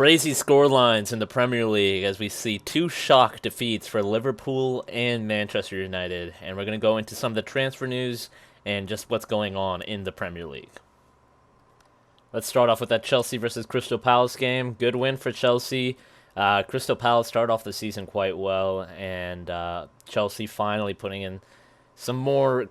Crazy score lines in the Premier League as we see two shock defeats for Liverpool and Manchester United. And we're going to go into some of the transfer news and just what's going on in the Premier League. Let's start off with that Chelsea versus Crystal Palace game. Good win for Chelsea. Crystal Palace started off the season quite well, and Chelsea finally putting in some more,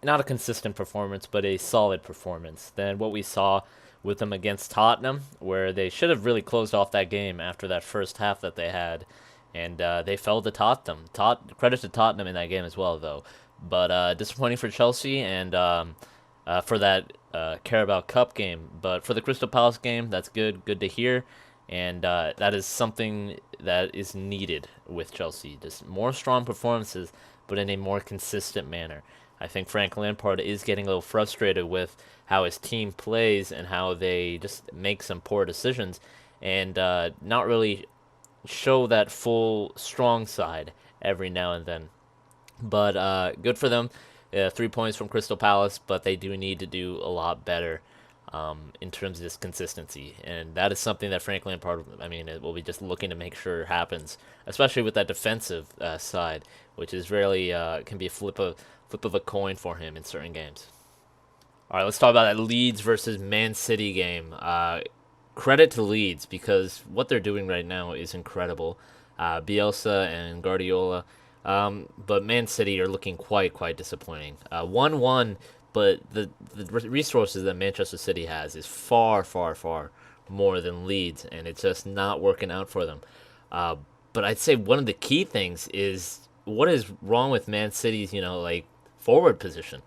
not a consistent performance, but a solid performance than what we saw with them against Tottenham, where they should have really closed off that game after that first half that they had, and they fell to Tottenham. Credit to Tottenham in that game as well, though. But disappointing for Chelsea and for that Carabao Cup game. But for the Crystal Palace game, that's good. Good to hear. And that is something that is needed with Chelsea. Just more strong performances, but in a more consistent manner. I think Frank Lampard is getting a little frustrated with how his team plays and how they just make some poor decisions and not really show that full strong side every now and then. But good for them. 3 points from Crystal Palace, but they do need to do a lot better in terms of this consistency. And that is something that Frank Lampard, will be just looking to make sure happens, especially with that defensive side, which is really can be a flip of a coin for him in certain games. All right, let's talk about that Leeds versus Man City game. Credit to Leeds because what they're doing right now is incredible. Bielsa and Guardiola. But Man City are looking quite disappointing. 1-1, but the resources that Manchester City has is far more than Leeds, and it's just not working out for them. But I'd say one of the key things is what is wrong with Man City's, forward position.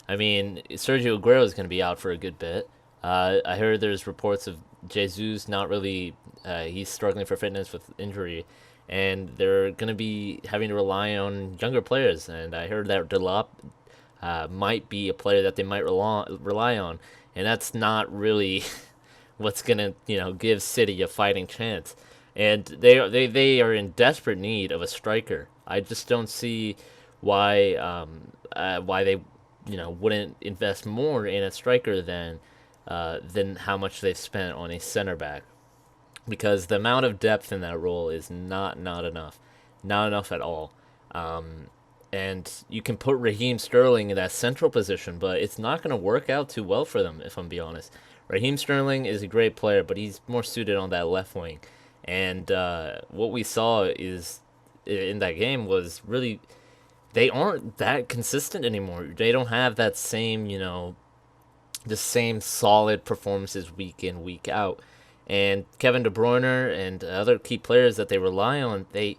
I mean, Sergio Aguero is going to be out for a good bit. I heard there's reports of Jesus not really, he's struggling for fitness with injury, and they're going to be having to rely on younger players. And I heard that Delap might be a player that they might rely on, and that's not really what's going to, give City a fighting chance. And they are in desperate need of a striker. I just don't see why they wouldn't invest more in a striker than how much they've spent on a center back, because the amount of depth in that role is not enough at all. And you can put Raheem Sterling in that central position, but it's not going to work out too well for them, if I'm being honest. Raheem Sterling is a great player, but he's more suited on that left wing. And what we saw is in that game was really they aren't that consistent anymore. They don't have that same, the same solid performances week in, week out. And Kevin De Bruyne and other key players that they rely on, they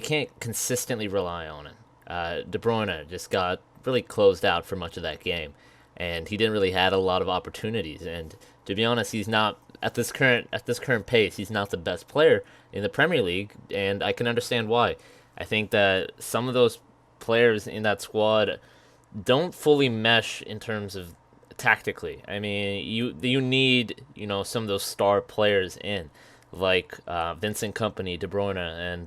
can't consistently rely on it. De Bruyne just got really closed out for much of that game, and he didn't really have a lot of opportunities. And to be honest, he's not at this current pace. He's not the best player in the Premier League, and I can understand why. I think that some of those players in that squad don't fully mesh in terms of tactically. I mean, you need some of those star players in, like Vincent Kompany, De Bruyne, and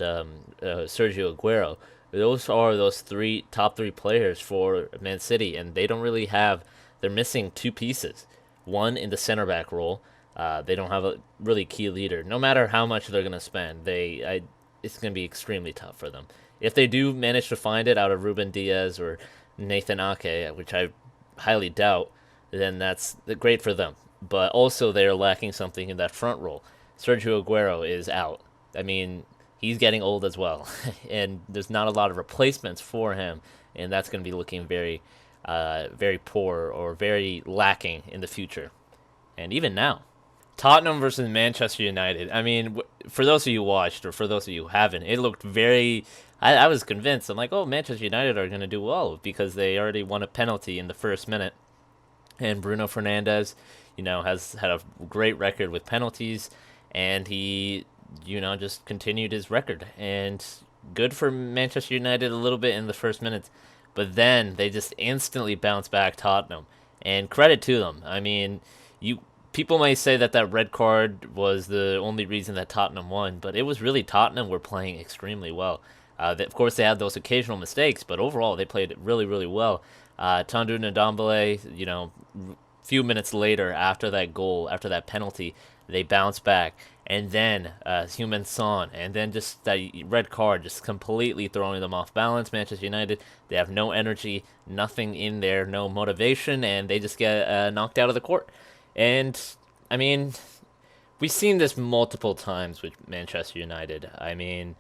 Sergio Aguero. Those are those top three players for Man City, and they don't really have. They're missing two pieces. One in the center back role. They don't have a really key leader. No matter how much they're gonna spend, it's gonna be extremely tough for them. If they do manage to find it out of Ruben Diaz or Nathan Ake, which I highly doubt, then that's great for them. But also they are lacking something in that front role. Sergio Aguero is out. I mean, he's getting old as well, and there's not a lot of replacements for him, and that's going to be looking very, very poor or very lacking in the future, and even now. Tottenham versus Manchester United. I mean, for those of you who watched, or for those of you who haven't, it looked very. I was convinced. I'm like, oh, Manchester United are going to do well because they already won a penalty in the first minute, and Bruno Fernandes, has had a great record with penalties, and he, just continued his record. And good for Manchester United a little bit in the first minutes, but then they just instantly bounced back Tottenham, and credit to them. I mean, people might say that red card was the only reason that Tottenham won, but it was really Tottenham were playing extremely well. Of course, they had those occasional mistakes, but overall, they played really well. Tandu Ndombele, few minutes later after that goal, after that penalty, they bounced back, and then Human Son, and then just that red card just completely throwing them off balance. Manchester United, they have no energy, nothing in there, no motivation, and they just get knocked out of the court. And I mean, we've seen this multiple times with Manchester United. I mean,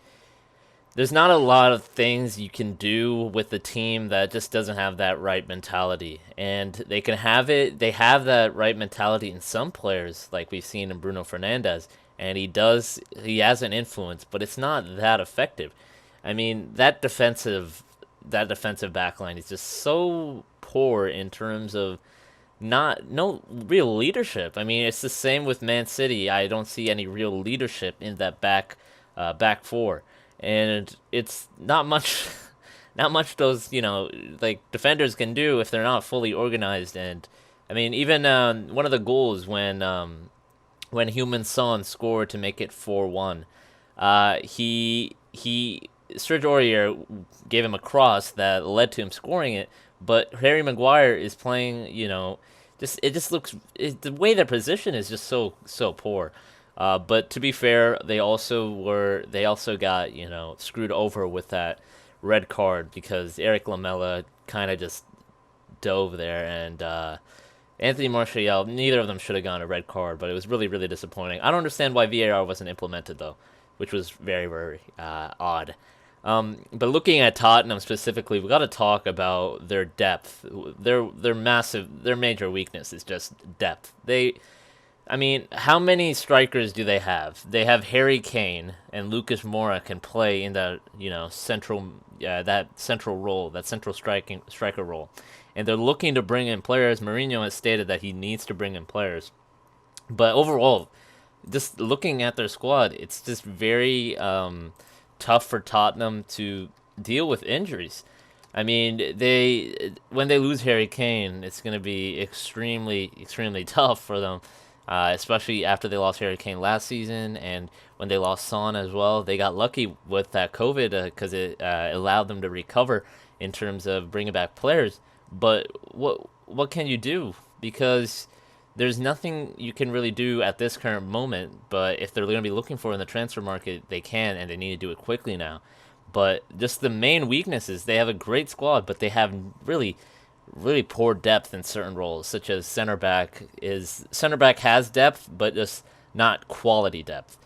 there's not a lot of things you can do with the team that just doesn't have that right mentality. And they can have it, they have that right mentality in some players, like we've seen in Bruno Fernandes. And he has an influence, but it's not that effective. I mean, that defensive backline is just so poor in terms of not no real leadership. I mean, it's the same with Man City. I don't see any real leadership in that back four, and it's not much, not much those like defenders can do if they're not fully organized. And I mean, even one of the goals when Human Son scored to make it 4-1, he Serge Aurier gave him a cross that led to him scoring it, but Harry Maguire is playing, just looks the way their position is just so poor. But to be fair, they also got screwed over with that red card because Eric Lamela kind of just dove there, and Anthony Martial, neither of them should have gotten a red card, but it was really, really disappointing. I don't understand why VAR wasn't implemented, though, which was very, very odd. But looking at Tottenham specifically, we got to talk about their depth. Their major weakness is just depth. I mean, how many strikers do they have? They have Harry Kane and Lucas Moura can play in that central role, that central striker role, and they're looking to bring in players. Mourinho has stated that he needs to bring in players, but overall, just looking at their squad, it's just very tough for Tottenham to deal with injuries. I mean, when they lose Harry Kane, it's going to be extremely, extremely tough for them, especially after they lost Harry Kane last season, and when they lost Son as well. They got lucky with that COVID because it allowed them to recover in terms of bringing back players. But what can you do? Because there's nothing you can really do at this current moment, but if they're going to be looking for in the transfer market, they can, and they need to do it quickly now. But just the main weakness is they have a great squad, but they have really, really poor depth in certain roles, such as center back. Center back has depth, but just not quality depth.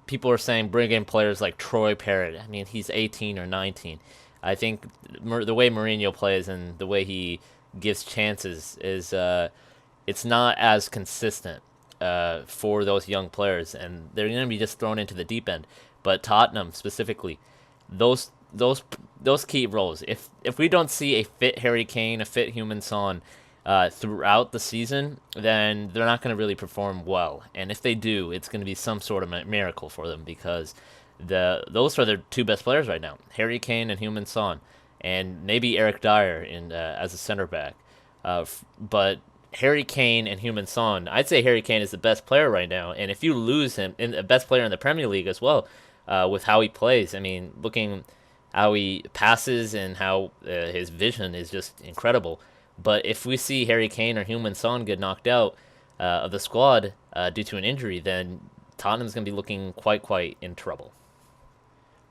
People are saying bring in players like Troy Parrott. I mean, he's 18 or 19. I think the way Mourinho plays and the way he gives chances is it's not as consistent for those young players, and they're going to be just thrown into the deep end. But Tottenham specifically, those key roles. If we don't see a fit Harry Kane, a fit Human Son throughout the season, then they're not going to really perform well. And if they do, it's going to be some sort of miracle for them because those are their two best players right now, Harry Kane and Human Son, and maybe Eric Dyer as a center back. But Harry Kane and Human Son, I'd say Harry Kane is the best player right now, and if you lose him, and the best player in the Premier League as well, with how he plays. I mean, looking how he passes and how his vision is just incredible. But if we see Harry Kane or Human Son get knocked out of the squad due to an injury, then Tottenham's going to be looking quite in trouble.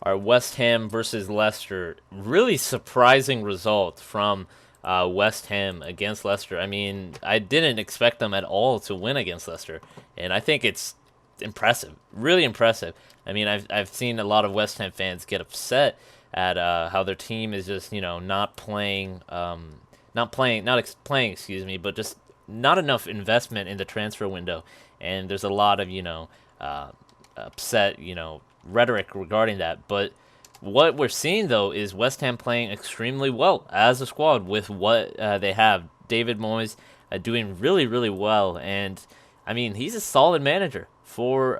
Our West Ham versus Leicester, really surprising result from West Ham against Leicester. I mean, I didn't expect them at all to win against Leicester, and I think it's impressive, really impressive. I mean, I've seen a lot of West Ham fans get upset at how their team is just not playing, excuse me, but just not enough investment in the transfer window, and there's a lot of upset rhetoric regarding that. But what we're seeing though is West Ham playing extremely well as a squad with what they have. David Moyes doing really, really well, and I mean he's a solid manager for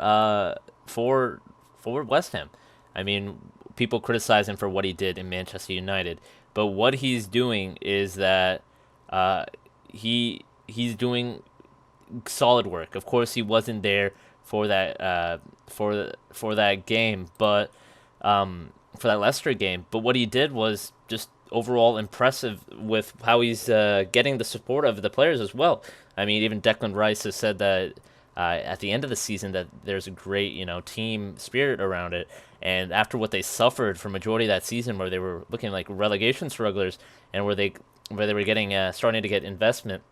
West Ham. I mean, people criticize him for what he did in Manchester United, but what he's doing is that he's doing solid work. Of course, he wasn't there for that for that game, but for that Leicester game. But what he did was just overall impressive with how he's getting the support of the players as well. I mean, even Declan Rice has said that at the end of the season that there's a great team spirit around it. And after what they suffered for majority of that season, where they were looking like relegation strugglers, and where they were getting starting to get investment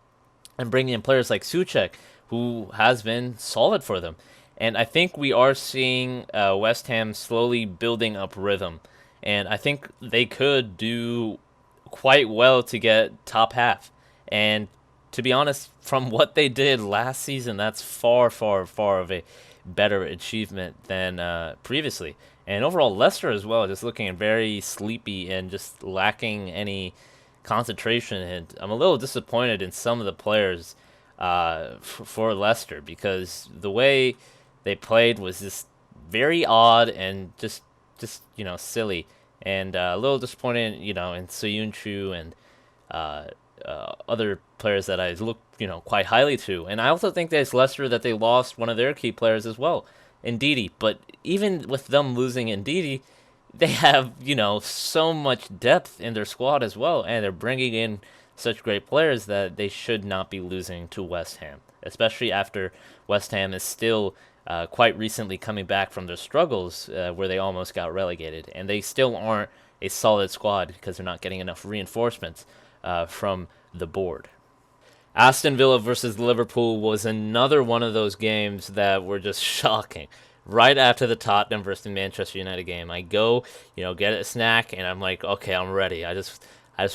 and bringing in players like Suchek, who has been solid for them. And I think we are seeing West Ham slowly building up rhythm. And I think they could do quite well to get top half. And to be honest, from what they did last season, that's far, far, far of a better achievement than previously. And overall, Leicester as well, just looking very sleepy and just lacking any concentration. And I'm a little disappointed in some of the players for Leicester, because the way they played was just very odd and just silly, and a little disappointed in Soyuncu and uh, other players that I look quite highly to. And I also think that it's Leicester that they lost one of their key players as well, Ndidi. But even with them losing Ndidi, they have so much depth in their squad as well, and they're bringing in such great players that they should not be losing to West Ham, especially after West Ham is still quite recently coming back from their struggles where they almost got relegated, and they still aren't a solid squad because they're not getting enough reinforcements from the board. Aston Villa versus Liverpool was another one of those games that were just shocking. Right after the Tottenham versus Manchester United game, I go, get a snack, and I'm like, okay, I'm ready. I just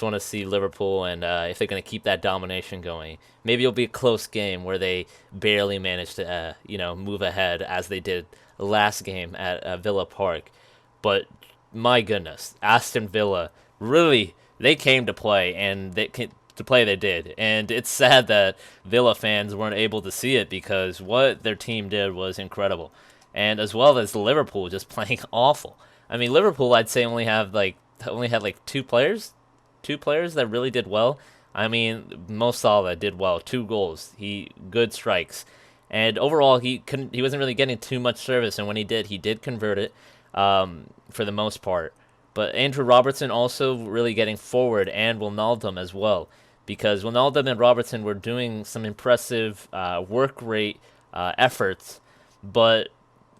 want to see Liverpool, and if they're going to keep that domination going. Maybe it'll be a close game where they barely manage to, move ahead as they did last game at Villa Park. But my goodness, Aston Villa really, they came to play, and to play they did. And it's sad that Villa fans weren't able to see it, because what their team did was incredible. And as well as Liverpool just playing awful. I mean, Liverpool, I'd say only had like two players that really did well. I mean, Mo Salah did well, 2 goals, he good strikes, and overall he wasn't really getting too much service. And when he did convert it for the most part. But Andrew Robertson also really getting forward, and Wijnaldum as well, because Wijnaldum and Robertson were doing some impressive work rate efforts, but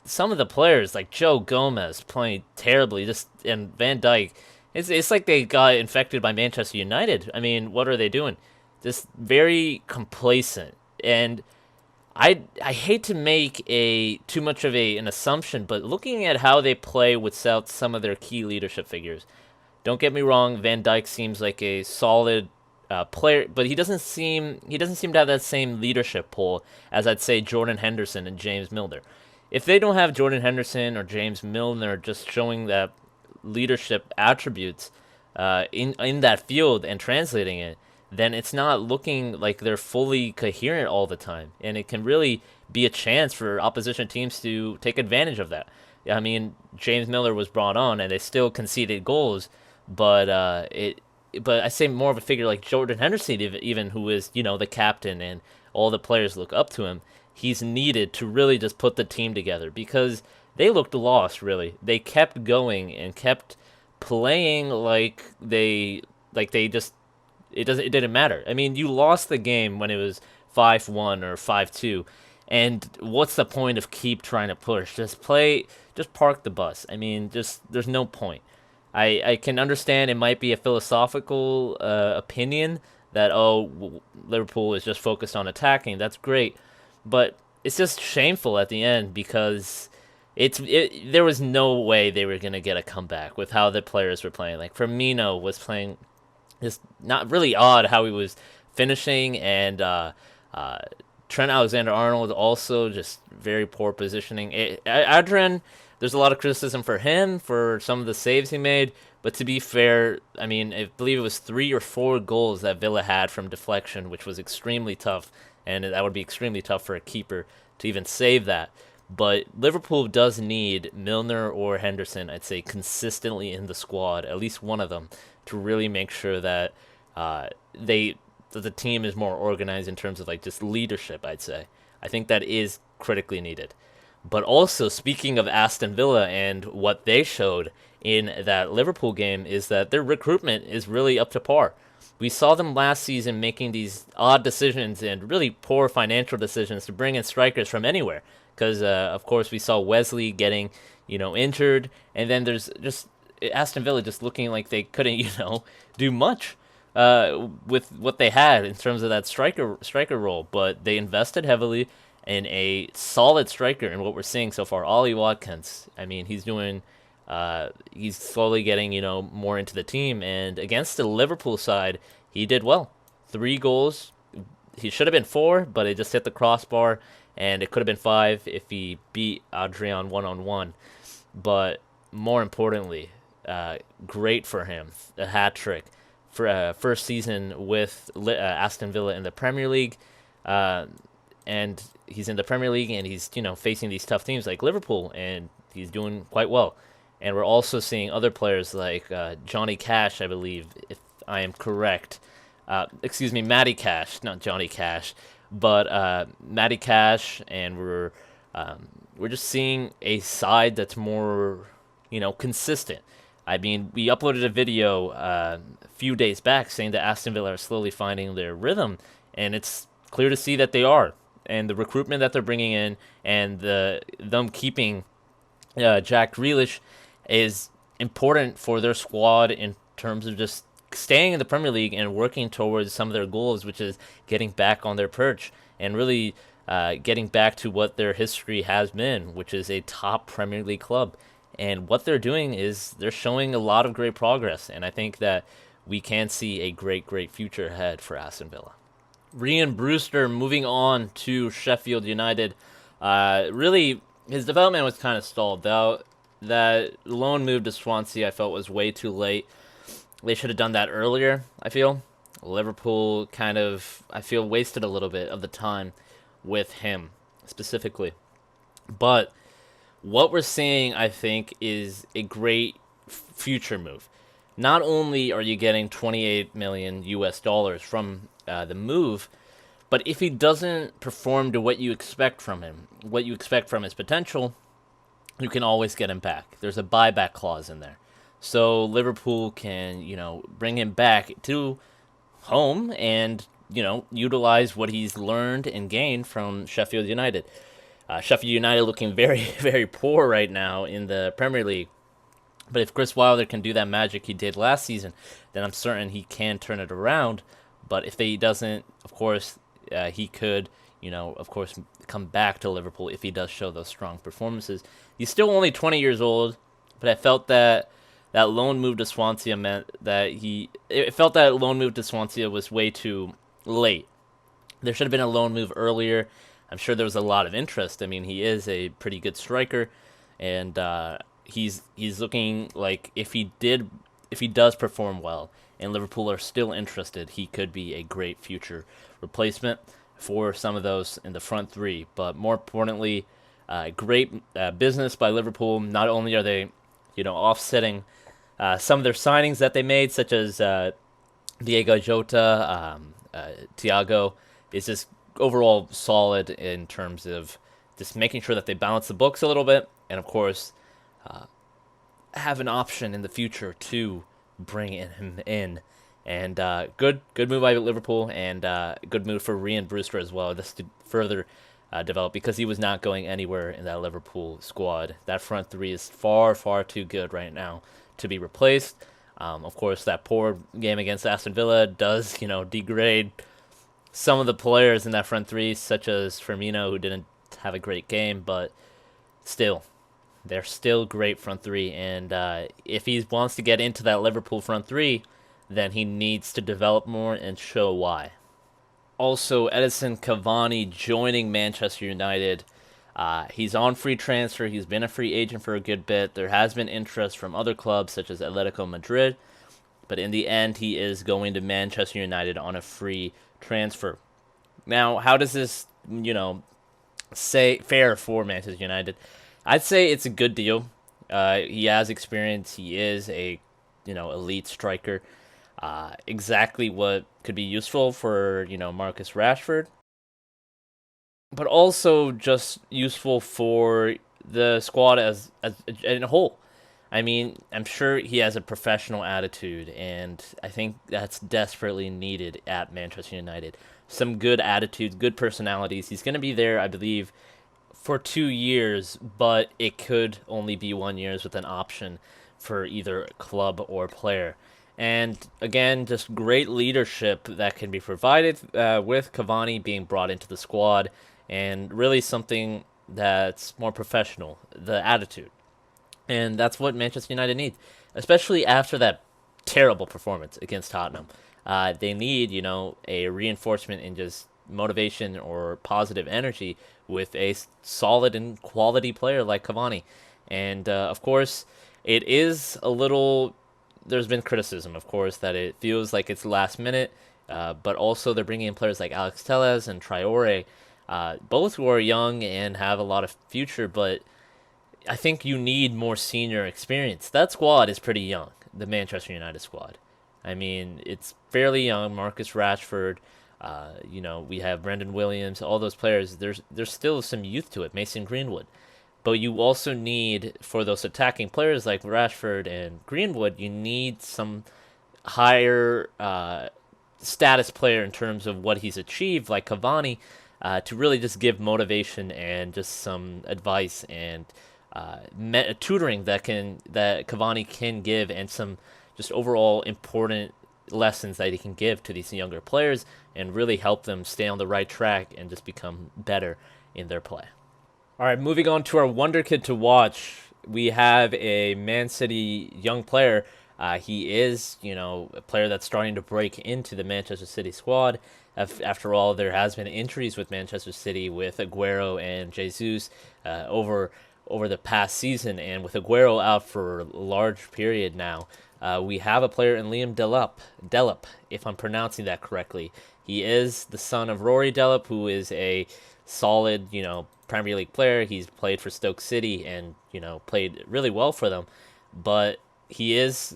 some of the players like Joe Gomez playing terribly, and Van Dijk. It's like they got infected by Manchester United. I mean, what are they doing? Just very complacent. And I hate to make too much of an assumption, but looking at how they play without some of their key leadership figures. Don't get me wrong, Van Dijk seems like a solid player, but he doesn't seem to have that same leadership pull as I'd say Jordan Henderson and James Milner. If they don't have Jordan Henderson or James Milner just showing that leadership attributes in that field and translating it, then it's not looking like they're fully coherent all the time, and it can really be a chance for opposition teams to take advantage of that. I mean, James Milner was brought on, and they still conceded goals, but but I say more of a figure like Jordan Henderson, even who is the captain and all the players look up to him. He's needed to really just put the team together, because they looked lost, really. They kept going and kept playing like they just it didn't matter. I mean, you lost the game when it was 5-1 or 5-2. And what's the point of keep trying to push? Just park the bus. I mean, there's no point. I can understand it might be a philosophical opinion that Liverpool is just focused on attacking. That's great, but it's just shameful at the end, because there was no way they were gonna get a comeback with how the players were playing. Like Firmino was playing just not really odd how he was finishing, and Trent Alexander-Arnold also just very poor positioning. Adrian, there's a lot of criticism for him for some of the saves he made, but to be fair, I mean, I believe it was 3 or 4 goals that Villa had from deflection, which was extremely tough, and that would be extremely tough for a keeper to even save that. But Liverpool does need Milner or Henderson, I'd say, consistently in the squad, at least one of them, to really make sure that that the team is more organized in terms of like just leadership, I'd say. I think that is critically needed. But also, speaking of Aston Villa and what they showed in that Liverpool game, is that their recruitment is really up to par. We saw them last season making these odd decisions and really poor financial decisions to bring in strikers from anywhere. Because of course we saw Wesley getting injured, and then there's just Aston Villa just looking like they couldn't do much with what they had in terms of that striker role. But they invested heavily in a solid striker, and what we're seeing so far, Ollie Watkins. I mean, he's slowly getting more into the team, and against the Liverpool side, he did well. 3 goals. He should have been 4, but it just hit the crossbar, and it could have been 5 if he beat Adrian 1-on-1. But more importantly, great for him, a hat trick for first season with Aston Villa in the Premier League, and he's in the Premier League, and he's facing these tough teams like Liverpool, and he's doing quite well. And we're also seeing other players like Johnny Cash, I believe, if I am correct. Excuse me, Matty Cash, not Johnny Cash, but Matty Cash, and we're just seeing a side that's more consistent. I mean, we uploaded a video a few days back saying that Aston Villa are slowly finding their rhythm, and it's clear to see that they are. And the recruitment that they're bringing in, and them keeping Jack Grealish is important for their squad in terms of just staying in the Premier League and working towards some of their goals, which is getting back on their perch and really getting back to what their history has been, which is a top Premier League club. And what they're doing is they're showing a lot of great progress, and I think that we can see a great, great future ahead for Aston Villa. Rhian Brewster moving on to Sheffield United. Really, his development was kind of stalled. That loan move to Swansea I felt was way too late. They should have done that earlier, I feel. Liverpool kind of, I feel, wasted a little bit of the time with him specifically. But what we're seeing, I think, is a great future move. Not only are you getting 28 million US dollars from the move, but if he doesn't perform to what you expect from him, what you expect from his potential, you can always get him back. There's a buyback clause in there. So Liverpool can, bring him back to home and, utilize what he's learned and gained from Sheffield United. Sheffield United looking very, very poor right now in the Premier League. But if Chris Wilder can do that magic he did last season, then I'm certain he can turn it around. But if he doesn't, of course, he could, of course, come back to Liverpool if he does show those strong performances. He's still only 20 years old, but I felt that loan move to Swansea meant that it felt that loan move to Swansea was way too late. There should have been a loan move earlier. I'm sure there was a lot of interest. I mean, he is a pretty good striker, and he's looking like if he does perform well, and Liverpool are still interested, he could be a great future replacement for some of those in the front three. But more importantly, great business by Liverpool. Not only are they, offsetting some of their signings that they made, such as Diego Jota, Thiago, is just overall solid in terms of just making sure that they balance the books a little bit, and of course, have an option in the future to bring him in. And good move by Liverpool, and good move for Rhian Brewster as well, just to further develop, because he was not going anywhere in that Liverpool squad. That front three is far, far too good right now to be replaced. Of course, that poor game against Aston Villa does, degrade some of the players in that front three, such as Firmino, who didn't have a great game, but still, they're still great front three. And if he wants to get into that Liverpool front three, then he needs to develop more and show why. Also, Edinson Cavani joining Manchester United. He's on free transfer. He's been a free agent for a good bit. There has been interest from other clubs such as Atletico Madrid, but in the end, he is going to Manchester United on a free transfer. Now, how does this, say fare for Manchester United? I'd say it's a good deal. He has experience. He is a, elite striker. Exactly what could be useful for, Marcus Rashford, but also just useful for the squad as in a whole. I mean, I'm sure he has a professional attitude, and I think that's desperately needed at Manchester United. Some good attitudes, good personalities. He's going to be there, I believe, for 2 years, but it could only be 1 year with an option for either club or player. And again, just great leadership that can be provided with Cavani being brought into the squad, and really something that's more professional, the attitude. And that's what Manchester United need, especially after that terrible performance against Tottenham. They need, a reinforcement in just motivation or positive energy with a solid and quality player like Cavani. And of course, it is a little. There's been criticism, of course, that it feels like it's last minute, but also they're bringing in players like Alex Telles and Traore, both who are young and have a lot of future, but I think you need more senior experience. That squad is pretty young, the Manchester United squad. I mean, it's fairly young. Marcus Rashford, we have Brendan Williams, all those players. There's still some youth to it. Mason Greenwood, but you also need for those attacking players like Rashford and Greenwood. You need some higher status player in terms of what he's achieved, like Cavani, to really just give motivation and just some advice and tutoring that Cavani can give, and some just overall important lessons that he can give to these younger players and really help them stay on the right track and just become better in their play. All right, moving on to our wonder kid to watch. We have a Man City young player. He is, a player that's starting to break into the Manchester City squad. After all, there has been injuries with Manchester City with Aguero and Jesus over the past season, and with Aguero out for a large period now, we have a player in Liam Delap, if I'm pronouncing that correctly. He is the son of Rory Delap, who is a solid, Premier League player. He's played for Stoke City and, played really well for them. But he is,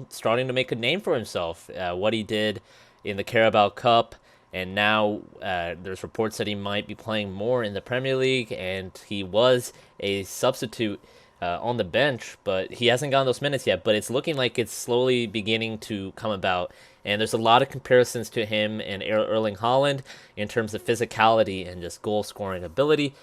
starting to make a name for himself. What he did in the Carabao Cup, and now there's reports that he might be playing more in the Premier League, and he was a substitute on the bench, but he hasn't gotten those minutes yet. But it's looking like it's slowly beginning to come about, and there's a lot of comparisons to him and Erling Haaland in terms of physicality and just goal scoring ability.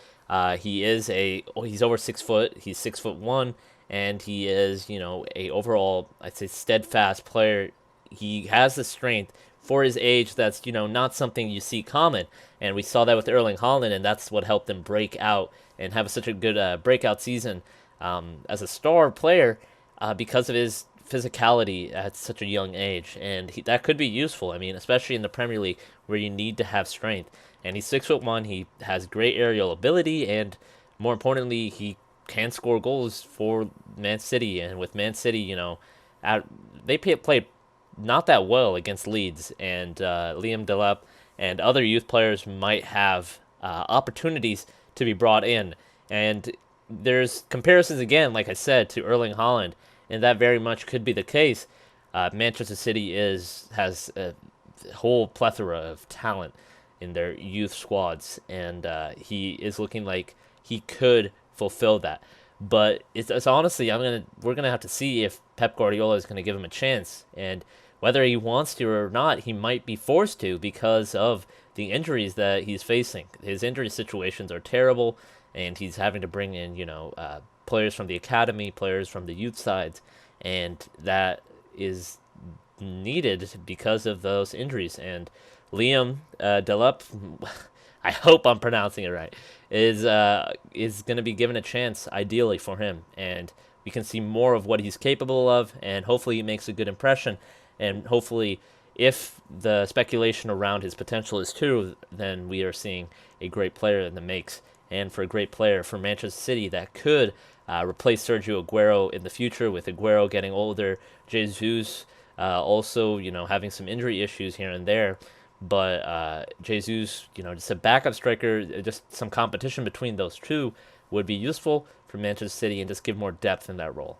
He's over 6 foot. He's 6'1", and he is a overall, I'd say, steadfast player. He has the strength for his age. That's not something you see common, and we saw that with Erling Haaland, and that's what helped him break out and have such a good breakout season as a star player because of his physicality at such a young age, and that could be useful. I mean, especially in the Premier League where you need to have strength. And he's 6'1". He has great aerial ability, and more importantly, he can score goals for Man City. And with Man City, they played not that well against Leeds, and Liam Delap and other youth players might have opportunities to be brought in. And there's comparisons again, like I said, to Erling Haaland, and that very much could be the case. Manchester City has a whole plethora of talent in their youth squads, and he is looking like he could fulfill that. But it's honestly, we're gonna have to see if Pep Guardiola is gonna give him a chance, and whether he wants to or not, he might be forced to because of the injuries that he's facing. His injury situations are terrible, and he's having to bring in players from the academy, players from the youth sides, and that is needed because of those injuries. And Liam Delap, I hope I'm pronouncing it right, is going to be given a chance, ideally, for him. And we can see more of what he's capable of, and hopefully he makes a good impression. And hopefully, if the speculation around his potential is true, then we are seeing a great player in the makes. And for a great player for Manchester City that could replace Sergio Aguero in the future, with Aguero getting older, Jesus also, having some injury issues here and there. But Jesus, just a backup striker, just some competition between those two would be useful for Manchester City and just give more depth in that role.